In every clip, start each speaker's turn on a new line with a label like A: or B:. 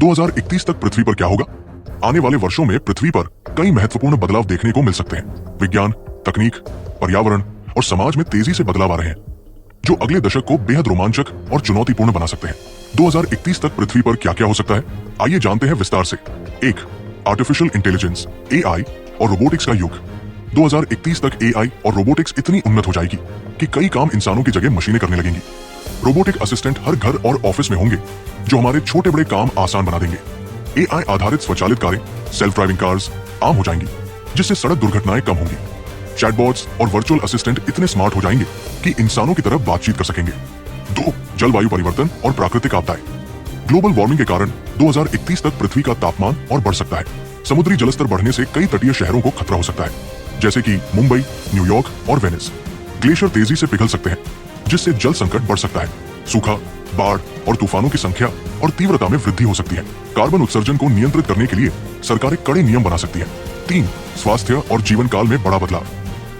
A: 2031 तक पृथ्वी पर क्या होगा? आने वाले वर्षों में पृथ्वी पर कई महत्वपूर्ण बदलाव देखने को मिल सकते हैं। विज्ञान, तकनीक, पर्यावरण और समाज में तेजी से बदलाव आ रहे हैं, जो अगले दशक को बेहद रोमांचक और चुनौतीपूर्ण बना सकते हैं। 2031 तक पृथ्वी पर क्या क्या हो सकता है, आइए जानते हैं विस्तार से। 1. आर्टिफिशियल इंटेलिजेंस, एआई और रोबोटिक्स का युग। 2031 तक एआई और रोबोटिक्स इतनी उन्नत हो जाएगी कि कई काम इंसानों की जगह मशीनें करने लगेंगी। रोबोटिक असिस्टेंट हर घर और ऑफिस में होंगे, जो हमारे छोटे बड़े काम आसान बना देंगे। एआई आधारित स्वचालित कारें, सेल्फ ड्राइविंग कार्स आम हो जाएंगी, जिससे सड़क दुर्घटनाएं कम होंगी। चैटबॉट्स और वर्चुअल असिस्टेंट इतने स्मार्ट हो जाएंगे कि इंसानों की तरह बातचीत कर सकेंगे। 2. जलवायु परिवर्तन और प्राकृतिक आपदाएं। ग्लोबल वार्मिंग के कारण 2031 तक पृथ्वी का तापमान और बढ़ सकता है। समुद्री जलस्तर बढ़ने से कई तटीय शहरों को खतरा हो सकता है, जैसे कि मुंबई, न्यूयॉर्क और वेनिस। ग्लेशियर तेजी से पिघल सकते हैं, जिससे जल संकट बढ़ सकता है। सूखा, बाढ़ और तूफानों की संख्या और तीव्रता में वृद्धि हो सकती है। कार्बन उत्सर्जन को नियंत्रित करने के लिए सरकारें कड़े नियम बना सकती हैं। 3. स्वास्थ्य और जीवन काल में बड़ा बदलाव।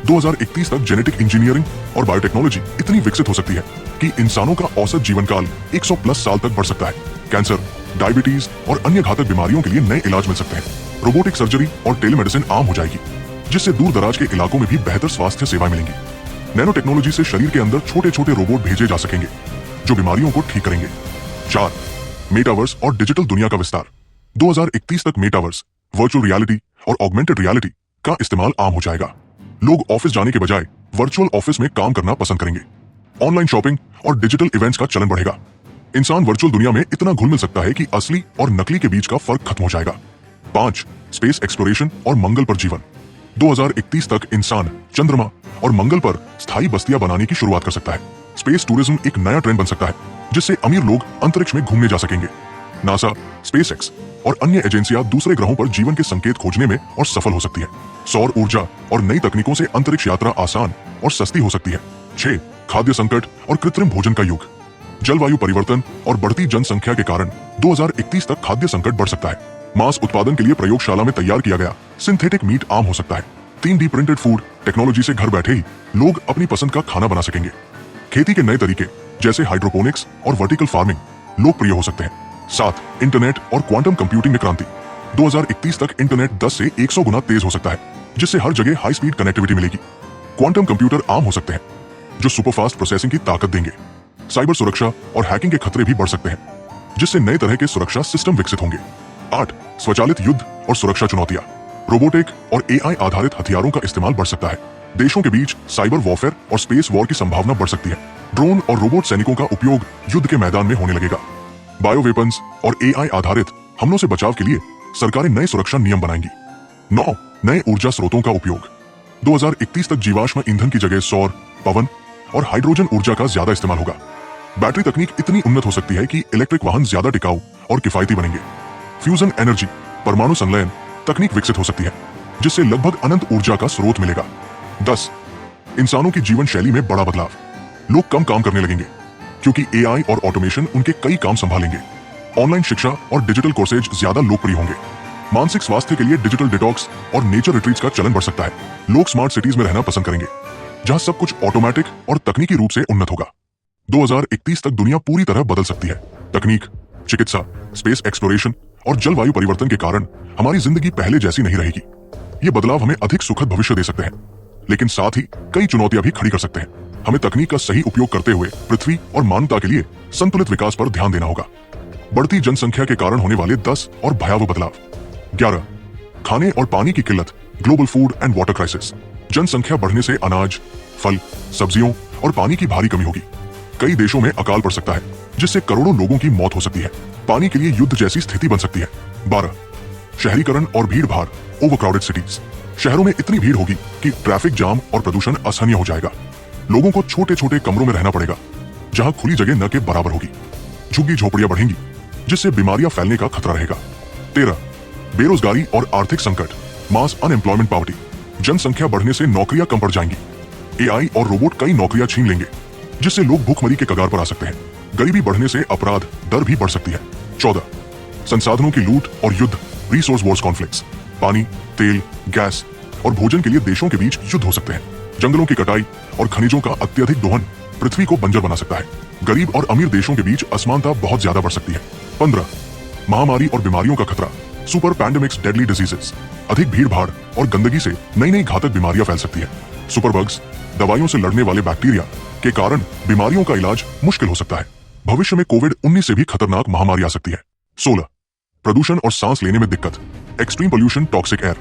A: 2031 तक जेनेटिक इंजीनियरिंग और बायोटेक्नोलॉजी इतनी विकसित हो सकती है कि इंसानों का औसत जीवन काल 100+ साल तक बढ़ सकता है। कैंसर, डायबिटीज और अन्य घातक बीमारियों के लिए नए इलाज मिल सकते हैं। रोबोटिक सर्जरी और टेलीमेडिसिन आम हो जाएगी, जिससे दूर दराज के इलाकों में भी बेहतर स्वास्थ्य सेवाएं मिलेंगी। नैनो टेक्नोलॉजी से शरीर के अंदर छोटे छोटे रोबोट भेजे जा सकेंगे, जो बीमारियों को ठीक करेंगे। 4. मेटावर्स और डिजिटल दुनिया का विस्तार। 2031 तक मेटावर्स, वर्चुअल रियलिटी और ऑगमेंटेड रियलिटी का इस्तेमाल आम हो जाएगा। लोग ऑफिस जाने के बजाय वर्चुअल ऑफिस में काम करना पसंद करेंगे। ऑनलाइन शॉपिंग और डिजिटल इवेंट्स का चलन बढ़ेगा। इंसान वर्चुअल दुनिया में इतना घुल मिल सकता है कि असली और नकली के बीच का फर्क खत्म हो जाएगा। 5. स्पेस एक्सप्लोरेशन और मंगल पर जीवन। 2031 तक इंसान चंद्रमा और मंगल पर स्थायी बस्तियां बनाने की शुरुआत कर सकता है। स्पेस टूरिज्म एक नया ट्रेंड बन सकता है, जिससे अमीर लोग अंतरिक्ष में घूमने जा सकेंगे। नासा, स्पेसएक्स और अन्य एजेंसियां दूसरे ग्रहों पर जीवन के संकेत खोजने में और सफल हो सकती है। सौर ऊर्जा और नई तकनीकों से अंतरिक्ष यात्रा आसान और सस्ती हो सकती है। 6. खाद्य संकट और कृत्रिम भोजन का युग। जलवायु परिवर्तन और बढ़ती जनसंख्या के कारण 2031 तक खाद्य संकट बढ़ सकता है। मांस उत्पादन के लिए प्रयोगशाला में तैयार किया गया सिंथेटिक मीट आम हो सकता है। 3D प्रिंटेड फूड टेक्नोलॉजी से घर बैठे ही लोग अपनी पसंद का खाना बना सकेंगे। खेती के नए तरीके जैसे हाइड्रोपोनिक्स और वर्टिकल फार्मिंग लोकप्रिय हो सकते हैं। 7. इंटरनेट और क्वांटम कंप्यूटिंग में क्रांति। 2031 तक इंटरनेट 10 से 100 गुना तेज हो सकता है, जिससे हर जगह हाई स्पीड कनेक्टिविटी मिलेगी। क्वांटम कंप्यूटर आम हो सकते हैं, जो सुपरफास्ट प्रोसेसिंग की ताकत देंगे। साइबर सुरक्षा और हैकिंग के खतरे भी बढ़ सकते हैं, जिससे नए तरह के सुरक्षा सिस्टम विकसित होंगे। 8. स्वचालित युद्ध और सुरक्षा चुनौतियां। रोबोटिक और एआई आधारित हथियारों का इस्तेमाल बढ़ सकता है। देशों के बीच साइबर वॉरफेयर और स्पेस वॉर की संभावना बढ़ सकती है। ड्रोन और रोबोट सैनिकों का उपयोग युद्ध के मैदान में होने लगेगा। बायो वेपन्स और एआई आधारित हमलों से बचाव के लिए सरकारें नए सुरक्षा नियम बनाएंगी। 9. नए ऊर्जा स्रोतों का उपयोग। 2031 तक जीवाश्म ईंधन की जगह सौर, पवन और हाइड्रोजन ऊर्जा का ज्यादा इस्तेमाल होगा। बैटरी तकनीक इतनी उन्नत हो सकती है कि इलेक्ट्रिक वाहन ज्यादा टिकाऊ और किफायती बनेंगे। फ्यूजन एनर्जी, परमाणु संलयन तकनीक विकसित हो सकती है, जिससे लगभग अनंत ऊर्जा का स्रोत मिलेगा। 10. इंसानों की जीवन शैली में बड़ा बदलाव। लोग कम काम करने लगेंगे, क्योंकि एआई और ऑटोमेशन उनके कई काम संभालेंगे। ऑनलाइन शिक्षा और डिजिटल कोर्सेज ज्यादा लोकप्रिय होंगे। मानसिक स्वास्थ्य के लिए डिजिटल डिटॉक्स और नेचर रिट्रीट्स का चलन बढ़ सकता है। लोग स्मार्ट सिटीज में रहना पसंद करेंगे, जहां सब कुछ ऑटोमेटिक और तकनीकी रूप से उन्नत होगा। 2031 तक दुनिया पूरी तरह बदल सकती है। तकनीक, चिकित्सा, स्पेस एक्सप्लोरेशन और जलवायु परिवर्तन के कारण हमारी जिंदगी पहले जैसी नहीं रहेगी। ये बदलाव हमें अधिक सुखद भविष्य दे सकते हैं, लेकिन साथ ही कई चुनौतियां भी खड़ी कर सकते हैं। हमें तकनीक का सही उपयोग करते हुए पृथ्वी और मानवता के लिए संतुलित विकास पर ध्यान देना होगा। बढ़ती जनसंख्या के कारण होने वाले 10 और भयावह बदलाव। 11. खाने और पानी की किल्लत, global food and water crisis. जनसंख्या बढ़ने से अनाज, फल, सब्जियों और पानी की भारी कमी होगी। कई देशों में अकाल पड़ सकता है, जिससे करोड़ों लोगों की मौत हो सकती है। पानी के लिए युद्ध जैसी स्थिति बन सकती है। 12. शहरीकरण और भीड़ भाड़, ओवरक्राउडेड सिटीज। शहरों में इतनी भीड़ होगी कि ट्रैफिक जाम और प्रदूषण असहनीय हो जाएगा। लोगों को छोटे छोटे कमरों में रहना पड़ेगा, जहां खुली जगह न के बराबर होगी। झुग्गी झोपड़ियां बढ़ेंगी, जिससे बीमारियां फैलने का खतरा रहेगा। 13. बेरोजगारी और आर्थिक संकट, मास अनएम्प्लॉयमेंट पॉवर्टी। जनसंख्या बढ़ने से नौकरियां कम पड़ जाएंगी। एआई और रोबोट कई नौकरियां छीन लेंगे, जिससे लोग भूखमरी के कगार पर आ सकते हैं। गरीबी बढ़ने से अपराध दर भी बढ़ सकती है। 14. संसाधनों की लूट और युद्ध, रिसोर्स वॉर्स कॉन्फ्लिक्ट्स। पानी, तेल, गैस और भोजन के लिए देशों के बीच युद्ध हो सकते हैं। जंगलों की कटाई और खनिजों का अत्यधिक दोहन पृथ्वी को बंजर बना सकता है। गरीब और अमीर देशों के बीच असमानता बहुत ज्यादा बढ़ सकती है। 15. महामारी और बीमारियों का खतरा, सुपर पैंडेमिक्स, डेडली डिजीजेस, अधिक भीड़ भाड़ और गंदगी से नई नई घातक बीमारियां फैल सकती है। सुपर बग्स, दवाइयों से लड़ने वाले बैक्टीरिया के कारण बीमारियों का इलाज मुश्किल हो सकता है। भविष्य में कोविड-19 से भी खतरनाक महामारी आ सकती है। 16, प्रदूषण और सांस लेने में दिक्कत, एक्सट्रीम पोल्यूशन, टॉक्सिक एयर,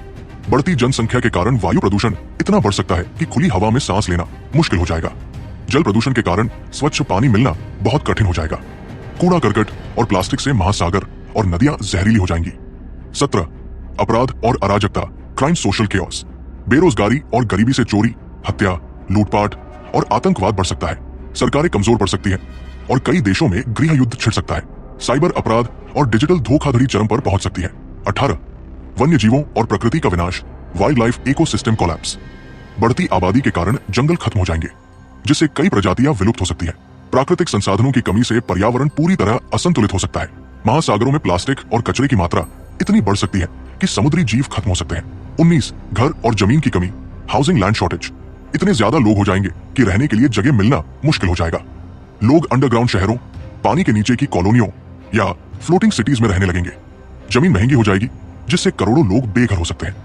A: बढ़ती जनसंख्या के कारण वायु प्रदूषण इतना बढ़ सकता है कि खुली हवा में सांस लेना मुश्किल हो जाएगा। जल प्रदूषण के कारण स्वच्छ पानी मिलना बहुत कठिन हो जाएगा। कूड़ा करकट और प्लास्टिक से महासागर और नदियां जहरीली हो जाएंगी। 17, अपराध और अराजकता, क्राइम, सोशल केओस, बेरोजगारी और गरीबी से चोरी, हत्या, लूटपाट और आतंकवाद बढ़ सकता है। सरकारें कमजोर पड़ सकती हैं और कई देशों में गृह युद्ध छिड़ सकता है। साइबर अपराध और डिजिटल धोखाधड़ी चरम पर पहुंच सकती है। 18, वन्य जीवों और प्रकृति का विनाश, वाइल्ड लाइफ इकोसिस्टम कोलैप्स, बढ़ती आबादी के कारण जंगल खत्म हो जाएंगे जिससे कई प्रजातियां विलुप्त हो सकती हैं। प्राकृतिक संसाधनों की कमी से पर्यावरण पूरी तरह असंतुलित हो सकता है। महासागरों में प्लास्टिक और कचरे की मात्रा इतनी बढ़ सकती है कि समुद्री जीव खत्म हो सकते हैं। 19, घर और जमीन की कमी, हाउसिंग लैंड शॉर्टेज, इतने ज्यादा लोग हो जाएंगे कि रहने के लिए जगह मिलना मुश्किल हो जाएगा। लोग अंडरग्राउंड शहरों, पानी के नीचे की कॉलोनियों या फ्लोटिंग सिटीज में रहने लगेंगे। जमीन महंगी हो जाएगी जिससे करोड़ों लोग बेघर हो सकते हैं।